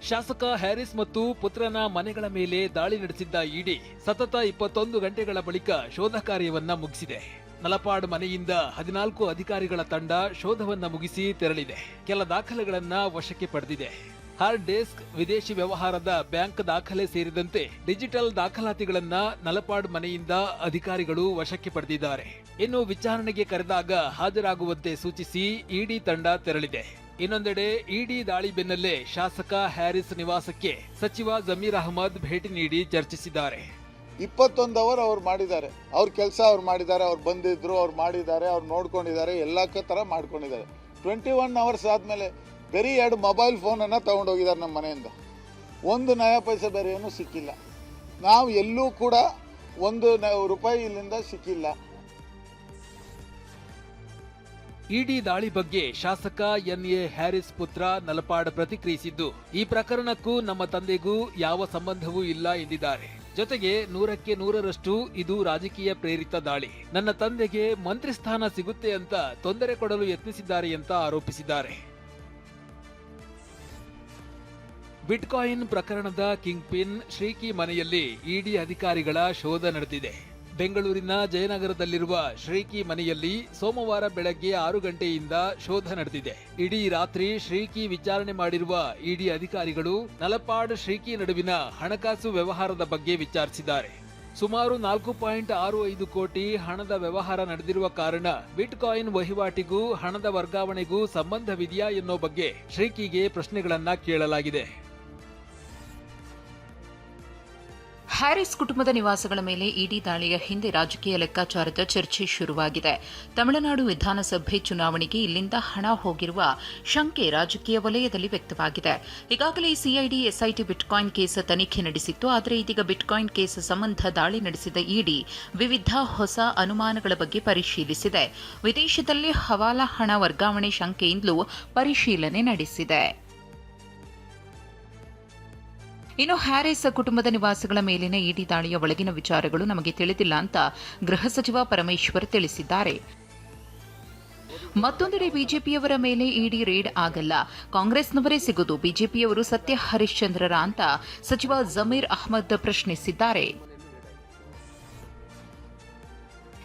ಶಾಸಕ ಹ್ಯಾರಿಸ್ ಮತ್ತು ಪುತ್ರನ ಮನೆಗಳ ಮೇಲೆ ದಾಳಿ ನಡೆಸಿದ್ದ ಇಡಿ ಸತತ 21 ಗಂಟೆಗಳ ಬಳಿಕ ಶೋಧ ಕಾರ್ಯವನ್ನ ಮುಗಿಸಿದೆ. ನಲಪಾಡ್ ಮನೆಯಿಂದ 14 ಅಧಿಕಾರಿಗಳ ತಂಡ ಶೋಧವನ್ನ ಮುಗಿಸಿ ತೆರಳಿದೆ. ಕೆಲ ದಾಖಲೆಗಳನ್ನ ವಶಕ್ಕೆ ಪಡೆದಿದೆ. ಹಾರ್ಡ್ ಡಿಸ್ಕ್, ವಿದೇಶಿ ವ್ಯವಹಾರದ ಬ್ಯಾಂಕ್ ದಾಖಲೆ ಸೇರಿದಂತೆ ಡಿಜಿಟಲ್ ದಾಖಲಾತಿಗಳನ್ನ ನಲಪಾಡ್ ಮನೆಯಿಂದ ಅಧಿಕಾರಿಗಳು ವಶಕ್ಕೆ ಪಡೆದಿದ್ದಾರೆ. ಇನ್ನು ವಿಚಾರಣೆಗೆ ಕರೆದಾಗ ಹಾಜರಾಗುವಂತೆ ಸೂಚಿಸಿ ಇಡಿ ತಂಡ ತೆರಳಿದೆ. ಇನ್ನೊಂದೆಡೆ ಇಡಿ ದಾಳಿ ಬೆನ್ನಲ್ಲೇ ಶಾಸಕ ಹ್ಯಾರಿಸ್ ನಿವಾಸಕ್ಕೆ ಸಚಿವ ಜಮೀರ್ ಅಹಮದ್ ಭೇಟಿ ನೀಡಿ ಚರ್ಚಿಸಿದ್ದಾರೆ. 21 ಅವರ್ ಅವ್ರು ಮಾಡಿದ್ದಾರೆ, ಅವ್ರ ಕೆಲಸ ಅವ್ರು ಮಾಡಿದ್ದಾರೆ, ಅವ್ರು ಬಂದಿದ್ರು, ಅವ್ರು ಮಾಡಿದ್ದಾರೆ, ಅವ್ರು ನೋಡ್ಕೊಂಡಿದ್ದಾರೆ, ಎಲ್ಲ ತರ ಮಾಡ್ಕೊಂಡಿದ್ದಾರೆ. 21 ಅವರ್ಸ್ ಆದ್ಮೇಲೆ ಬರೀ 2 ಮೊಬೈಲ್ ಫೋನನ್ನು ತಗೊಂಡೋಗಿದ್ದಾರೆ ನಮ್ಮ ಮನೆಯಿಂದ. 1 ನಯಾ ಪೈಸೆ ಬೇರೆ ಏನೂ ಸಿಕ್ಕಿಲ್ಲ. ನಾವು ಎಲ್ಲೂ ಕೂಡ 1 ರೂಪಾಯಿ ಇಲ್ಲಿಂದ ಸಿಕ್ಕಿಲ್ಲ. ಇಡಿ ದಾಳಿ ಬಗ್ಗೆ ಶಾಸಕ ಎನ್ಎ ಹ್ಯಾರಿಸ್ ಪುತ್ರ ನಲಪಾಡ್ ಪ್ರತಿಕ್ರಿಯಿಸಿದ್ದು, ಈ ಪ್ರಕರಣಕ್ಕೂ ನಮ್ಮ ತಂದೆಗೂ ಯಾವ ಸಂಬಂಧವೂ ಇಲ್ಲ ಎಂದಿದ್ದಾರೆ. ಜೊತೆಗೆ 100ಕ್ಕೆ 100ರಷ್ಟು ಇದು ರಾಜಕೀಯ ಪ್ರೇರಿತ ದಾಳಿ. ನನ್ನ ತಂದೆಗೆ ಮಂತ್ರಿ ಸ್ಥಾನ ಸಿಗುತ್ತೆ ಅಂತ ತೊಂದರೆ ಕೊಡಲು ಯತ್ನಿಸಿದ್ದಾರೆ ಅಂತ ಆರೋಪಿಸಿದ್ದಾರೆ. ಬಿಟ್ಕಾಯಿನ್ ಪ್ರಕರಣದ ಕಿಂಗ್ ಪಿನ್ ಶ್ರೀಕಿ ಮನೆಯಲ್ಲಿ ಇಡಿ ಅಧಿಕಾರಿಗಳ ಶೋಧ ನಡೆದಿದೆ. ಬೆಂಗಳೂರಿನ ಜಯನಗರದಲ್ಲಿರುವ ಶ್ರೀಕಿ ಮನೆಯಲ್ಲಿ ಸೋಮವಾರ ಬೆಳಗ್ಗೆ 6 ಗಂಟೆಯಿಂದ ಶೋಧ ನಡೆದಿದೆ. ಇಡೀ ರಾತ್ರಿ ಶ್ರೀಕಿ ವಿಚಾರಣೆ ಮಾಡಿರುವ ಇಡಿ ಅಧಿಕಾರಿಗಳು ನಲಪಾಡ್ ಶ್ರೀಕಿ ನಡುವಿನ ಹಣಕಾಸು ವ್ಯವಹಾರದ ಬಗ್ಗೆ ವಿಚಾರಿಸಿದ್ದಾರೆ. ಸುಮಾರು 4.65 ಕೋಟಿ ಹಣದ ವ್ಯವಹಾರ ನಡೆದಿರುವ ಕಾರಣ ಬಿಟ್ಕಾಯಿನ್ ವಹಿವಾಟಿಗೂ ಹಣದ ವರ್ಗಾವಣೆಗೂ ಸಂಬಂಧವಿದೆಯಾ ಎನ್ನೋ ಬಗ್ಗೆ ಶ್ರೀಕಿಗೆ ಪ್ರಶ್ನೆಗಳನ್ನ ಕೇಳಲಾಗಿದೆ. ಹ್ಯಾರಿಸ್ ಕುಟುಂಬದ ನಿವಾಸಗಳ ಮೇಲೆ ಇಡಿ ದಾಳಿಯ ಹಿಂದೆ ರಾಜಕೀಯ ಲೆಕ್ಕಾಚಾರದ ಚರ್ಚೆ ಶುರುವಾಗಿದೆ. ತಮಿಳುನಾಡು ವಿಧಾನಸಭೆ ಚುನಾವಣೆಗೆ ಇಲ್ಲಿಂದ ಹಣ ಹೋಗಿರುವ ಶಂಕೆ ರಾಜಕೀಯ ವಲಯದಲ್ಲಿ ವ್ಯಕ್ತವಾಗಿದೆ. ಈಗಾಗಲೇ ಸಿಐಡಿ ಎಸ್ಐಟಿ ಬಿಟ್ಕಾಯಿನ್ ಕೇಸ್ ತನಿಖೆ ನಡೆಸಿತ್ತು. ಆದರೆ ಇದೀಗ ಬಿಟ್ಕಾಯಿನ್ ಕೇಸ್ ಸಂಬಂಧ ದಾಳಿ ನಡೆಸಿದ ಇಡಿ ವಿವಿಧ ಹೊಸ ಅನುಮಾನಗಳ ಬಗ್ಗೆ ಪರಿಶೀಲಿಸಿದೆ. ವಿದೇಶದಲ್ಲಿ ಹವಾಲಾ ಹಣ ವರ್ಗಾವಣೆ ಶಂಕೆಯಿಂದಲೂ ಪರಿಶೀಲನೆ ನಡೆಸಿದೆ. ಇನ್ನು ಹ್ಯಾರಿಸ್ ಕುಟುಂಬದ ನಿವಾಸಗಳ ಮೇಲಿನ ಇಡಿ ದಾಳಿಯ ಒಳಗಿನ ವಿಚಾರಗಳು ನಮಗೆ ತಿಳಿದಿಲ್ಲ ಅಂತ ಗೃಹ ಸಚಿವ ಪರಮೇಶ್ವರ್ ತಿಳಿಸಿದ್ದಾರೆ. ಮತ್ತೊಂದೆಡೆ ಬಿಜೆಪಿಯವರ ಮೇಲೆ ಇಡಿ ರೇಡ್ ಆಗಲ್ಲ, ಕಾಂಗ್ರೆಸ್ನವರೇ ಸಿಗುವುದು, ಬಿಜೆಪಿಯವರು ಸತ್ಯ ಹರಿಶ್ಚಂದ್ರರ ಅಂತ ಸಚಿವ ಜಮೀರ್ ಅಹಮದ್ ಪ್ರಶ್ನಿಸಿದ್ದಾರೆ.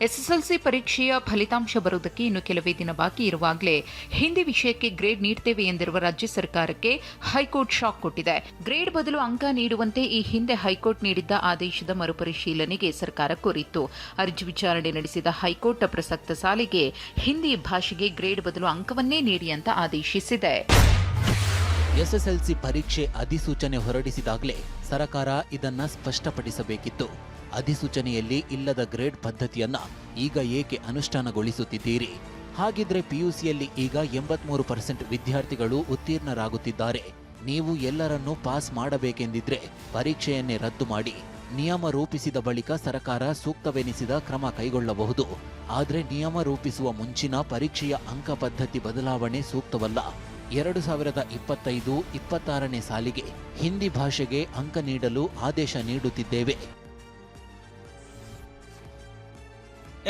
ಎಸ್ಎಸ್ಎಲ್ಸಿ ಪರೀಕ್ಷೆಯ ಫಲಿತಾಂಶ ಬರುವುದಕ್ಕೆ ಇನ್ನು ಕೆಲವೇ ದಿನ ಬಾಕಿ ಇರುವಾಗಲೇ ಹಿಂದಿ ವಿಷಯಕ್ಕೆ ಗ್ರೇಡ್ ನೀಡುತ್ತೇವೆ ಎಂದಿರುವ ರಾಜ್ಯ ಸರ್ಕಾರಕ್ಕೆ ಹೈಕೋರ್ಟ್ ಶಾಕ್ ಕೊಟ್ಟಿದೆ. ಗ್ರೇಡ್ ಬದಲು ಅಂಕ ನೀಡುವಂತೆ ಈ ಹಿಂದೆ ಹೈಕೋರ್ಟ್ ನೀಡಿದ್ದ ಆದೇಶದ ಮರುಪರಿಶೀಲನೆಗೆ ಸರ್ಕಾರ ಕೋರಿತ್ತು. ಅರ್ಜಿ ವಿಚಾರಣೆ ನಡೆಸಿದ ಹೈಕೋರ್ಟ್ ಪ್ರಸಕ್ತ ಸಾಲಿಗೆ ಹಿಂದಿ ಭಾಷೆಗೆ ಗ್ರೇಡ್ ಬದಲು ಅಂಕವನ್ನೇ ನೀಡಿ ಅಂತ ಆದೇಶಿಸಿದೆ. ಎಸ್ಎಸ್ಎಲ್ಸಿ ಪರೀಕ್ಷೆ ಅಧಿಸೂಚನೆ ಹೊರಡಿಸಿದಾಗಲೇ ಸರ್ಕಾರ ಇದನ್ನ ಸ್ಪಷ್ಟಪಡಿಸಬೇಕಿತ್ತು. ಅಧಿಸೂಚನೆಯಲ್ಲಿ ಇಲ್ಲದ ಗ್ರೇಡ್ ಪದ್ಧತಿಯನ್ನ ಈಗ ಏಕೆ ಅನುಷ್ಠಾನಗೊಳಿಸುತ್ತಿದ್ದೀರಿ? ಹಾಗಿದ್ರೆ ಪಿಯುಸಿಯಲ್ಲಿ ಈಗ 83% ವಿದ್ಯಾರ್ಥಿಗಳು ಉತ್ತೀರ್ಣರಾಗುತ್ತಿದ್ದಾರೆ. ನೀವು ಎಲ್ಲರನ್ನೂ ಪಾಸ್ ಮಾಡಬೇಕೆಂದಿದ್ರೆ ಪರೀಕ್ಷೆಯನ್ನೇ ರದ್ದು ಮಾಡಿ. ನಿಯಮ ರೂಪಿಸಿದ ಬಳಿಕ ಸರ್ಕಾರ ಸೂಕ್ತವೆನಿಸಿದ ಕ್ರಮ ಕೈಗೊಳ್ಳಬಹುದು. ಆದರೆ ನಿಯಮ ರೂಪಿಸುವ ಮುಂಚಿನ ಪರೀಕ್ಷೆಯ ಅಂಕ ಪದ್ಧತಿ ಬದಲಾವಣೆ ಸೂಕ್ತವಲ್ಲ. 2025-26ನೇ ಸಾಲಿಗೆ ಹಿಂದಿ ಭಾಷೆಗೆ ಅಂಕ ನೀಡಲು ಆದೇಶ ನೀಡುತ್ತಿದ್ದೇವೆ.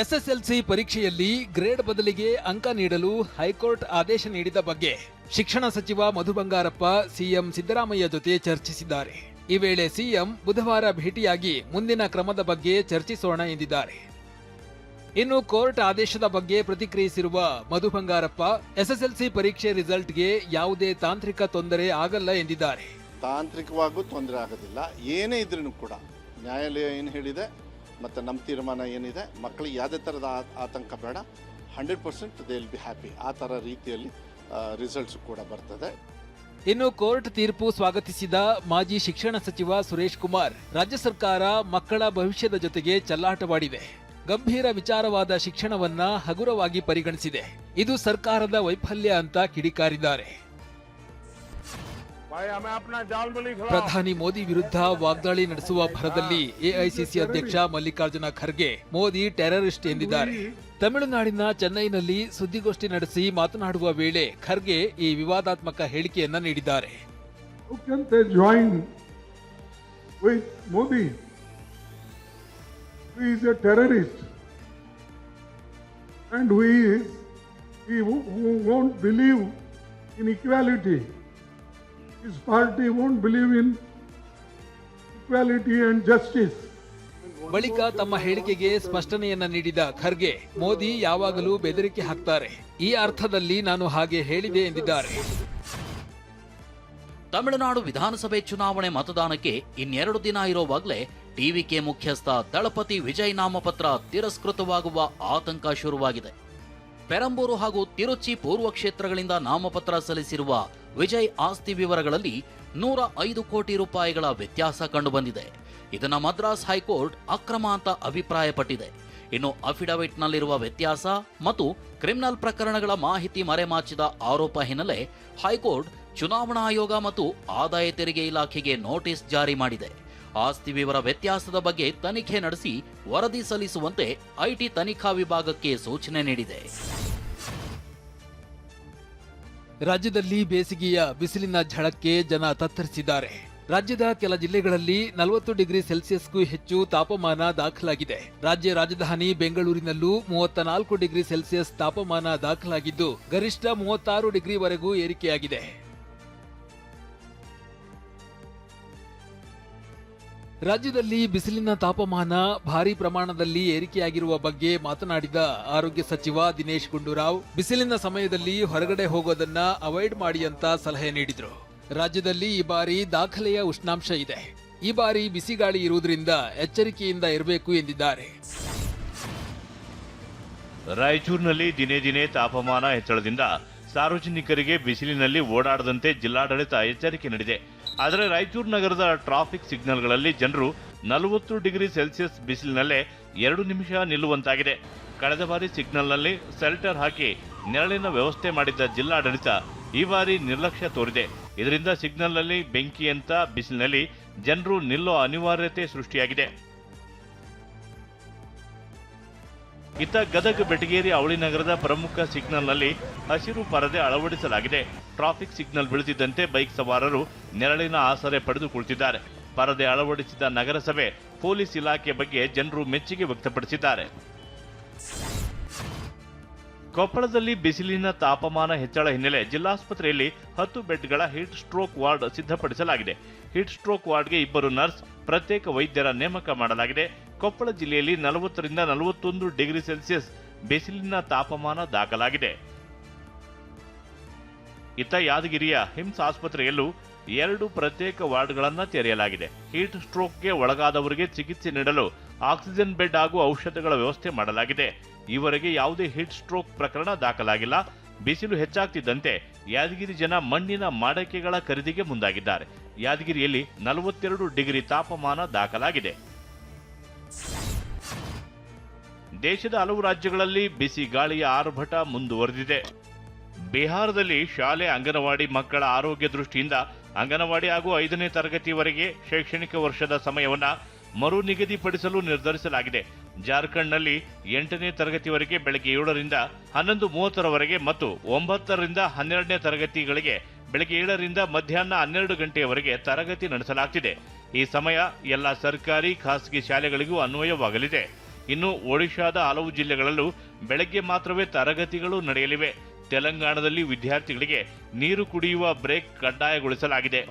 ಎಸ್ಎಸ್ಎಲ್ಸಿ ಪರೀಕ್ಷೆಯಲ್ಲಿ ಗ್ರೇಡ್ ಬದಲಿಗೆ ಅಂಕ ನೀಡಲು ಹೈಕೋರ್ಟ್ ಆದೇಶ ನೀಡಿದ ಬಗ್ಗೆ ಶಿಕ್ಷಣ ಸಚಿವ ಮಧು ಬಂಗಾರಪ್ಪ ಸಿಎಂ ಸಿದ್ದರಾಮಯ್ಯ ಜೊತೆ ಚರ್ಚಿಸಿದ್ದಾರೆ. ಈ ವೇಳೆ ಸಿಎಂ ಬುಧವಾರ ಭೇಟಿಯಾಗಿ ಮುಂದಿನ ಕ್ರಮದ ಬಗ್ಗೆ ಚರ್ಚಿಸೋಣ ಎಂದಿದ್ದಾರೆ. ಇನ್ನು ಕೋರ್ಟ್ ಆದೇಶದ ಬಗ್ಗೆ ಪ್ರತಿಕ್ರಿಯಿಸಿರುವ ಮಧು ಬಂಗಾರಪ್ಪ ಎಸ್ಎಸ್ಎಲ್ಸಿ ಪರೀಕ್ಷೆ ರಿಸಲ್ಟ್ಗೆ ಯಾವುದೇ ತಾಂತ್ರಿಕ ತೊಂದರೆ ಆಗಲ್ಲ ಎಂದಿದ್ದಾರೆ. ತಾಂತ್ರಿಕವಾಗೂ ತೊಂದರೆ ಆಗೋದಿಲ್ಲ. ಏನೇ ಇದ್ರೂ ಕೂಡ ನ್ಯಾಯಾಲಯ ಏನು ಹೇಳಿದೆ ಮತ್ತು ನಮ್ಮ ತೀರ್ಮಾನ ಏನಿದೆ, ಮಕ್ಕಳಿಗೆ ಯಾವುದೇ ಥರದ ಆತಂಕ ಬೇಡ. 100% ದೇ ವಿಲ್ ಬಿ ಹ್ಯಾಪಿ. ಆ ಥರ ರೀತಿಯಲ್ಲಿ ರಿಸಲ್ಟ್ಸ್ ಕೂಡ ಬರ್ತದೆ. ಇನ್ನು ಕೋರ್ಟ್ ತೀರ್ಪು ಸ್ವಾಗತಿಸಿದ ಮಾಜಿ ಶಿಕ್ಷಣ ಸಚಿವ ಸುರೇಶ್ ಕುಮಾರ್, ರಾಜ್ಯ ಸರ್ಕಾರ ಮಕ್ಕಳ ಭವಿಷ್ಯದ ಜೊತೆಗೆ ಚೆಲ್ಲಾಟವಾಡಿದೆ. ಗಂಭೀರ ವಿಚಾರವಾದ ಶಿಕ್ಷಣವನ್ನ ಹಗುರವಾಗಿ ಪರಿಗಣಿಸಿದೆ. ಇದು ಸರ್ಕಾರದ ವೈಫಲ್ಯ ಅಂತ ಕಿಡಿಕಾರಿದ್ದಾರೆ. ಪ್ರಧಾನಿ ಮೋದಿ ವಿರುದ್ಧ ವಾಗ್ದಾಳಿ ನಡೆಸುವ ಭರದಲ್ಲಿ ಎಐಸಿಸಿ ಅಧ್ಯಕ್ಷ ಮಲ್ಲಿಕಾರ್ಜುನ ಖರ್ಗೆ ಮೋದಿ ಟೆರರಿಸ್ಟ್ ಎಂದಿದ್ದಾರೆ. ತಮಿಳುನಾಡಿನ ಚೆನ್ನೈನಲ್ಲಿ ಸುದ್ದಿಗೋಷ್ಠಿ ನಡೆಸಿ ಮಾತನಾಡುವ ವೇಳೆ ಖರ್ಗೆ ಈ ವಿವಾದಾತ್ಮಕ ಹೇಳಿಕೆಯನ್ನ ನೀಡಿದ್ದಾರೆ. His party won't believe in equality and justice. ಬಳಿಕ ತಮ್ಮ ಹೇಳಿಕೆಗೆ ಸ್ಪಷ್ಟನೆಯನ್ನ ನೀಡಿದ ಖರ್ಗೆ, ಮೋದಿ ಯಾವಾಗಲೂ ಬೆದರಿಕೆ ಹಾಕ್ತಾರೆ, ಈ ಅರ್ಥದಲ್ಲಿ ನಾನು ಹಾಗೆ ಹೇಳಿದೆ ಎಂದಿದ್ದಾರೆ. ತಮಿಳುನಾಡು ವಿಧಾನಸಭೆ ಚುನಾವಣೆ ಮತದಾನಕ್ಕೆ ಇನ್ನೆರಡು ದಿನ ಇರೋವಾಗಲೇ ಟಿವಿಕೆ ಮುಖ್ಯಸ್ಥ ದಳಪತಿ ವಿಜಯ್ ನಾಮಪತ್ರ ತಿರಸ್ಕೃತವಾಗುವ ಆತಂಕ ಶುರುವಾಗಿದೆ. ಪೆರಂಬೂರು ಹಾಗೂ ತಿರುಚಿ ಪೂರ್ವ ಕ್ಷೇತ್ರಗಳಿಂದ ನಾಮಪತ್ರ ಸಲ್ಲಿಸಿರುವ ವಿಜಯ್ ಆಸ್ತಿ ವಿವರಗಳಲ್ಲಿ 105 ಕೋಟಿ ರೂಪಾಯಿಗಳ ವ್ಯತ್ಯಾಸ ಕಂಡುಬಂದಿದೆ. ಇದನ್ನ ಮದ್ರಾಸ್ ಹೈಕೋರ್ಟ್ ಅಕ್ರಮ ಅಂತ ಅಭಿಪ್ರಾಯಪಟ್ಟಿದೆ. ಇನ್ನು ಅಫಿಡವಿಟ್ನಲ್ಲಿರುವ ವ್ಯತ್ಯಾಸ ಮತ್ತು ಕ್ರಿಮಿನಲ್ ಪ್ರಕರಣಗಳ ಮಾಹಿತಿ ಮರೆಮಾಚಿದ ಆರೋಪ ಹಿನ್ನೆಲೆ ಹೈಕೋರ್ಟ್ ಚುನಾವಣಾ ಆಯೋಗ ಮತ್ತು ಆದಾಯ ತೆರಿಗೆ ಇಲಾಖೆಗೆ ನೋಟಿಸ್ ಜಾರಿ ಮಾಡಿದೆ. ಆಸ್ತಿ ವಿವರ ವ್ಯತ್ಯಾಸದ ಬಗ್ಗೆ ತನಿಖೆ ನಡೆಸಿ ವರದಿ ಸಲ್ಲಿಸುವಂತೆ ಐಟಿ ತನಿಖಾ ವಿಭಾಗಕ್ಕೆ ಸೂಚನೆ ನೀಡಿದೆ. ರಾಜ್ಯದಲ್ಲಿ ಬೇಸಿಗೆಯ ಬಿಸಿಲಿನ ಝಳಕ್ಕೆ ಜನ ತತ್ತರಿಸಿದ್ದಾರೆ. ರಾಜ್ಯದ ಕೆಲ ಜಿಲ್ಲೆಗಳಲ್ಲಿ 40 ಡಿಗ್ರಿ ಸೆಲ್ಸಿಯಸ್ಗೂ ಹೆಚ್ಚು ತಾಪಮಾನ ದಾಖಲಾಗಿದೆ. ರಾಜ್ಯ ರಾಜಧಾನಿ ಬೆಂಗಳೂರಿನಲ್ಲೂ 34 ಡಿಗ್ರಿ ಸೆಲ್ಸಿಯಸ್ ತಾಪಮಾನ ದಾಖಲಾಗಿದ್ದು ಗರಿಷ್ಠ 36 ಡಿಗ್ರಿವರೆಗೂ ಏರಿಕೆಯಾಗಿದೆ. ರಾಜ್ಯದಲ್ಲಿ ಬಿಸಿಲಿನ ತಾಪಮಾನ ಭಾರೀ ಪ್ರಮಾಣದಲ್ಲಿ ಏರಿಕೆಯಾಗಿರುವ ಬಗ್ಗೆ ಮಾತನಾಡಿದ ಆರೋಗ್ಯ ಸಚಿವ ದಿನೇಶ್ ಗುಂಡೂರಾವ್, ಬಿಸಿಲಿನ ಸಮಯದಲ್ಲಿ ಹೊರಗಡೆ ಹೋಗೋದನ್ನ ಅವಾಯ್ಡ್ ಮಾಡಿ ಅಂತ ಸಲಹೆ ನೀಡಿದ್ರು. ರಾಜ್ಯದಲ್ಲಿ ಈ ಬಾರಿ ದಾಖಲೆಯ ಉಷ್ಣಾಂಶ ಇದೆ. ಈ ಬಾರಿ ಬಿಸಿಗಾಳಿ ಇರುವುದರಿಂದ ಎಚ್ಚರಿಕೆಯಿಂದ ಇರಬೇಕು ಎಂದಿದ್ದಾರೆ. ರಾಯಚೂರಿನಲ್ಲಿ ದಿನೇ ದಿನೇ ತಾಪಮಾನ ಹೆಚ್ಚಳದಿಂದ ಸಾರ್ವಜನಿಕರಿಗೆ ಬಿಸಿಲಿನಲ್ಲಿ ಓಡಾಡದಂತೆ ಜಿಲ್ಲಾಡಳಿತ ಎಚ್ಚರಿಕೆ ನೀಡಿದೆ. ಆದರೆ ರಾಯಚೂರು ನಗರದ ಟ್ರಾಫಿಕ್ ಸಿಗ್ನಲ್ಗಳಲ್ಲಿ ಜನರು 40 ಡಿಗ್ರಿ ಸೆಲ್ಸಿಯಸ್ ಬಿಸಿಲಿನಲ್ಲೇ 2 ನಿಮಿಷ ನಿಲ್ಲುವಂತಾಗಿದೆ. ಕಳೆದ ಬಾರಿ ಸಿಗ್ನಲ್ನಲ್ಲಿ ಶೆಲ್ಟರ್ ಹಾಕಿ ನೆರಳಿನ ವ್ಯವಸ್ಥೆ ಮಾಡಿದ್ದ ಜಿಲ್ಲಾಡಳಿತ ಈ ಬಾರಿ ನಿರ್ಲಕ್ಷ್ಯ ತೋರಿದೆ. ಇದರಿಂದ ಸಿಗ್ನಲ್ನಲ್ಲಿ ಬೆಂಕಿಯಂತ ಬಿಸಿಲಿನಲ್ಲಿ ಜನರು ನಿಲ್ಲೋ ಅನಿವಾರ್ಯತೆ ಸೃಷ್ಟಿಯಾಗಿದೆ. ಇತ್ತ ಗದಗ ಬೆಟಗೇರಿ ಅವಳಿ ನಗರದ ಪ್ರಮುಖ ಸಿಗ್ನಲ್ನಲ್ಲಿ ಹಸಿರು ಪರದೆ ಅಳವಡಿಸಲಾಗಿದೆ. ಟ್ರಾಫಿಕ್ ಸಿಗ್ನಲ್ ಬೀಳುತ್ತಿದ್ದಂತೆ ಬೈಕ್ ಸವಾರರು ನೆರಳಿನ ಆಸರೆ ಪಡೆದು ಕುಳಿತಿದ್ದಾರೆ. ಪರದೆ ಅಳವಡಿಸಿದ ನಗರಸಭೆ ಪೊಲೀಸ್ ಇಲಾಖೆ ಬಗ್ಗೆ ಜನರು ಮೆಚ್ಚುಗೆ ವ್ಯಕ್ತಪಡಿಸಿದ್ದಾರೆ. ಕೊಪ್ಪಳದಲ್ಲಿ ಬಿಸಿಲಿನ ತಾಪಮಾನ ಹೆಚ್ಚಳ ಹಿನ್ನೆಲೆ ಜಿಲ್ಲಾಸ್ಪತ್ರೆಯಲ್ಲಿ 10 ಬೆಡ್ಗಳ ಹೀಟ್ ಸ್ಟ್ರೋಕ್ ವಾರ್ಡ್ ಸಿದ್ಧಪಡಿಸಲಾಗಿದೆ. ಹೀಟ್ ಸ್ಟ್ರೋಕ್ ವಾರ್ಡ್ಗೆ 2 ನರ್ಸ್, ಪ್ರತ್ಯೇಕ ವೈದ್ಯರ ನೇಮಕ ಮಾಡಲಾಗಿದೆ. ಕೊಪ್ಪಳ ಜಿಲ್ಲೆಯಲ್ಲಿ 40 ರಿಂದ 41 ಡಿಗ್ರಿ ಸೆಲ್ಸಿಯಸ್ ಬಿಸಿಲಿನ ತಾಪಮಾನ ದಾಖಲಾಗಿದೆ. ಇತ್ತ ಯಾದಗಿರಿಯ ಹಿಮ್ಸ್ ಆಸ್ಪತ್ರೆಯಲ್ಲೂ 2 ಪ್ರತ್ಯೇಕ ವಾರ್ಡ್ಗಳನ್ನು ತೆರೆಯಲಾಗಿದೆ. ಹೀಟ್ ಸ್ಟ್ರೋಕ್ಗೆ ಒಳಗಾದವರಿಗೆ ಚಿಕಿತ್ಸೆ ನೀಡಲು ಆಕ್ಸಿಜನ್ ಬೆಡ್ ಹಾಗೂ ಔಷಧಗಳ ವ್ಯವಸ್ಥೆ ಮಾಡಲಾಗಿದೆ. ಈವರೆಗೆ ಯಾವುದೇ ಹೀಟ್ ಸ್ಟ್ರೋಕ್ ಪ್ರಕರಣ ದಾಖಲಾಗಿಲ್ಲ. ಬಿಸಿಲು ಹೆಚ್ಚಾಗ್ತಿದ್ದಂತೆ ಯಾದಗಿರಿ ಜನ ಮಣ್ಣಿನ ಮಾಡಕೆಗಳ ಖರೀದಿಗೆ ಮುಂದಾಗಿದ್ದಾರೆ. ಯಾದಗಿರಿಯಲ್ಲಿ 42 ಡಿಗ್ರಿ ತಾಪಮಾನ ದಾಖಲಾಗಿದೆ. ದೇಶದ ಹಲವು ರಾಜ್ಯಗಳಲ್ಲಿ ಬಿಸಿ ಗಾಳಿಯ ಆರ್ಭಟ ಮುಂದುವರೆದಿದೆ. ಬಿಹಾರದಲ್ಲಿ ಶಾಲೆ ಅಂಗನವಾಡಿ ಮಕ್ಕಳ ಆರೋಗ್ಯ ದೃಷ್ಟಿಯಿಂದ ಅಂಗನವಾಡಿ ಹಾಗೂ 5ನೇ ತರಗತಿವರೆಗೆ ಶೈಕ್ಷಣಿಕ ವರ್ಷದ ಸಮಯವನ್ನು ಮರು ನಿಗದಿಪಡಿಸಲು ನಿರ್ಧರಿಸಲಾಗಿದೆ. ಜಾರ್ಖಂಡ್ನಲ್ಲಿ 8ನೇ ತರಗತಿವರೆಗೆ ಬೆಳಗ್ಗೆ 7 ರಿಂದ 11:30ರವರೆಗೆ ಮತ್ತು 9 ರಿಂದ 12ನೇ ತರಗತಿಗಳಿಗೆ ಬೆಳಗ್ಗೆ 7 ರಿಂದ ಮಧ್ಯಾಹ್ನ 12 ಗಂಟೆಯವರೆಗೆ ತರಗತಿ ನಡೆಸಲಾಗುತ್ತಿದೆ. ಈ ಸಮಯ ಎಲ್ಲ ಸರ್ಕಾರಿ ಖಾಸಗಿ ಶಾಲೆಗಳಿಗೂ ಅನ್ವಯವಾಗಲಿದೆ. ಇನ್ನು ಒಡಿಶಾದ ಹಲವು ಜಿಲ್ಲೆಗಳಲ್ಲೂ ಬೆಳಗ್ಗೆ ಮಾತ್ರವೇ ತರಗತಿಗಳು ನಡೆಯಲಿವೆ. ತೆಲಂಗಾಣದಲ್ಲಿ ವಿದ್ಯಾರ್ಥಿಗಳಿಗೆ ನೀರು ಕುಡಿಯುವ ಬ್ರೇಕ್ ಕಡ್ಡಾಯಗೊಳಿಸಲಾಗಿದೆ.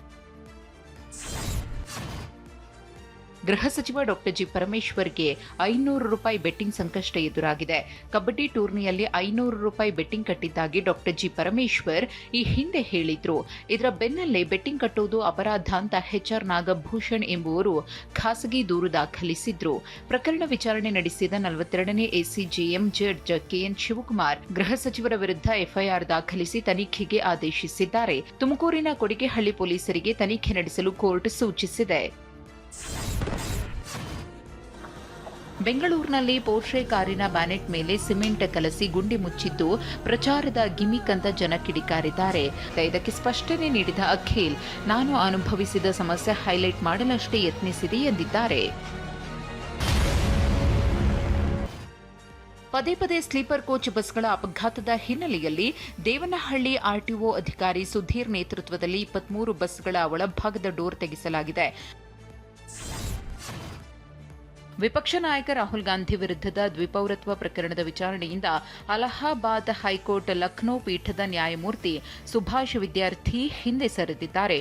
ಗೃಹ ಸಚಿವ ಡಾಕ್ಟರ್ ಜಿ ಪರಮೇಶ್ವರ್ಗೆ 500 ರೂಪಾಯಿ ಬೆಟ್ಟಿಂಗ್ ಸಂಕಷ್ಟ ಎದುರಾಗಿದೆ. ಕಬಡ್ಡಿ ಟೂರ್ನಿಯಲ್ಲಿ 500 ರೂಪಾಯಿ ಬೆಟ್ಟಿಂಗ್ ಕಟ್ಟಿದ್ದಾಗಿ ಡಾಕ್ಟರ್ ಜಿ ಪರಮೇಶ್ವರ್ ಈ ಹಿಂದೆ ಹೇಳಿದ್ರು. ಇದರ ಬೆನ್ನಲ್ಲೇ ಬೆಟ್ಟಿಂಗ್ ಕಟ್ಟುವುದು ಅಪರಾಧ ಅಂತ HR ನಾಗಭೂಷಣ್ ಎಂಬುವರು ಖಾಸಗಿ ದೂರು ದಾಖಲಿಸಿದ್ರು. ಪ್ರಕರಣ ವಿಚಾರಣೆ ನಡೆಸಿದ 42ನೇ ACJM ಜಡ್ಜ್ KN ಶಿವಕುಮಾರ್ ಗೃಹ ಸಚಿವರ ವಿರುದ್ಧ FIR ದಾಖಲಿಸಿ ತನಿಖೆಗೆ ಆದೇಶಿಸಿದ್ದಾರೆ. ತುಮಕೂರಿನ ಕೊಡಿಗೆಹಳ್ಳಿ ಪೊಲೀಸರಿಗೆ ತನಿಖೆ ನಡೆಸಲು ಕೋರ್ಟ್ ಸೂಚಿಸಿದೆ. ಬೆಂಗಳೂರಿನಲ್ಲಿ ಪೋರ್ಷೆ ಕಾರಿನ ಬ್ಯಾನೆಟ್ ಮೇಲೆ ಸಿಮೆಂಟ್ ಕಲಸಿ ಗುಂಡಿ ಮುಚ್ಚಿದ್ದು ಪ್ರಚಾರದ ಗಿಮಿಕ್ ಅಂತ ಜನ ಕಿಡಿಕಾರಿದ್ದಾರೆ. ಇದಕ್ಕೆ ಸ್ಪಷ್ಟನೆ ನೀಡಿದ ಅಖಿಲ್, ನಾನು ಅನುಭವಿಸಿದ ಸಮಸ್ಯೆ ಹೈಲೈಟ್ ಮಾಡಲಷ್ಟೇ ಯತ್ನಿಸಿದೆ ಎಂದಿದ್ದಾರೆ. ಪದೇ ಪದೇ ಸ್ಲೀಪರ್ ಕೋಚ್ ಬಸ್ಗಳ ಅಪಘಾತದ ಹಿನ್ನೆಲೆಯಲ್ಲಿ ದೇವನಹಳ್ಳಿ RTO ಅಧಿಕಾರಿ ಸುಧೀರ್ ನೇತೃತ್ವದಲ್ಲಿ 23 ಬಸ್ಗಳ ಒಳಭಾಗದ ಡೋರ್ ತೆಗೆಸಲಾಗಿದೆ. ವಿಪಕ್ಷ ನಾಯಕ ರಾಹುಲ್ ಗಾಂಧಿ ವಿರುದ್ಧದ ದ್ವಿಪೌರತ್ವ ಪ್ರಕರಣದ ವಿಚಾರಣೆಯಿಂದ ಅಲಹಾಬಾದ್ ಹೈಕೋರ್ಟ್ ಲಖನೌ ಪೀಠದ ನ್ಯಾಯಮೂರ್ತಿ ಸುಭಾಷ್ ವಿದ್ಯಾರ್ಥಿ ಹಿಂದೆ ಸರಿದಿದ್ದಾರೆ.